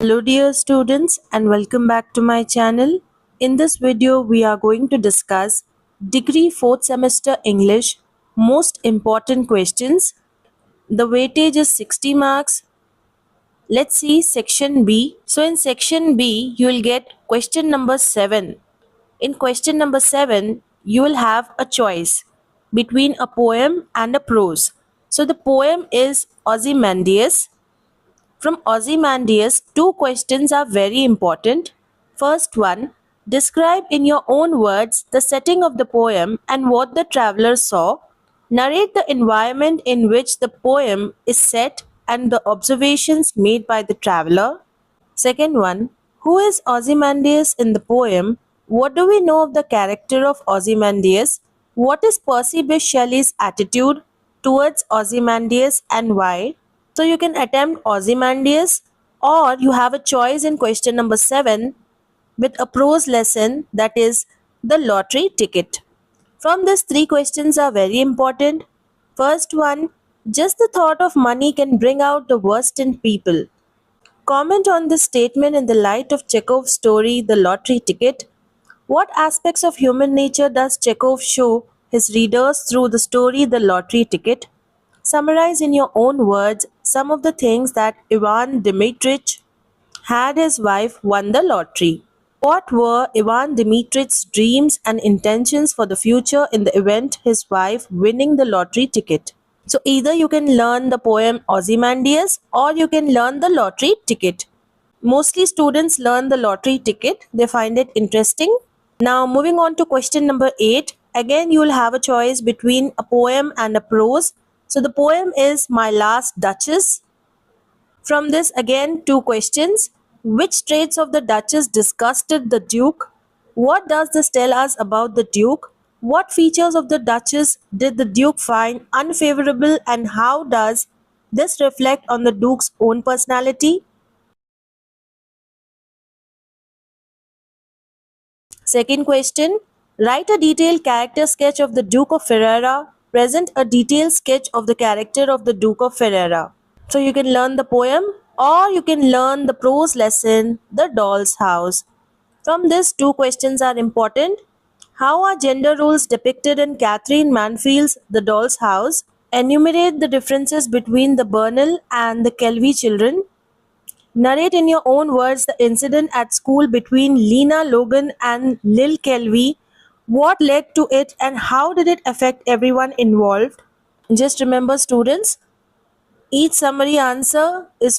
Hello dear students and welcome back to my channel. In this video we are going to discuss degree 4th semester English most important questions. The weightage is 60 marks. Let's see section B. So in section B you will get question number 7. In question number 7 you will have a choice between a poem and a prose. So the poem is Ozymandias. From Ozymandias, two questions are very important. First one, describe in your own words the setting of the poem and what the traveler saw. Narrate the environment in which the poem is set and the observations made by the traveler. Second one, who is Ozymandias in the poem? What do we know of the character of Ozymandias? What is Percy Bysshe Shelley's attitude towards Ozymandias and why? So you can attempt Ozymandias, or you have a choice in question number 7 with a prose lesson, that is the lottery ticket. From these three questions are very important. First one, just the thought of money can bring out the worst in people. Comment on this statement in the light of Chekhov's story The Lottery Ticket. What aspects of human nature does Chekhov show his readers through the story The Lottery Ticket? Summarize in your own words some of the things that Ivan Dmitrich had his wife won the lottery. What were Ivan Dmitrich's dreams and intentions for the future in the event his wife winning the lottery ticket? So either you can learn the poem Ozymandias or you can learn the lottery ticket. Mostly students learn the lottery ticket. They find it interesting. Now moving on to question number 8. Again you will have a choice between a poem and a prose. So the poem is My Last Duchess. From this again two questions. Which traits of the Duchess disgusted the Duke? What does this tell us about the Duke? What features of the Duchess did the Duke find unfavorable and how does this reflect on the Duke's own personality? Second question. Write a detailed character sketch of the Duke of Ferrara. Present a detailed sketch of the character of the Duke of Ferrara. So you can learn the poem or you can learn the prose lesson, The Doll's House. From this, two questions are important. How are gender roles depicted in Catherine Manfield's The Doll's House? Enumerate the differences between the Burnell and the Kelvey children. Narrate in your own words the incident at school between Lena Logan and Lil Kelvey. What led to it and how did it affect everyone involved? Just remember students, each summary answer is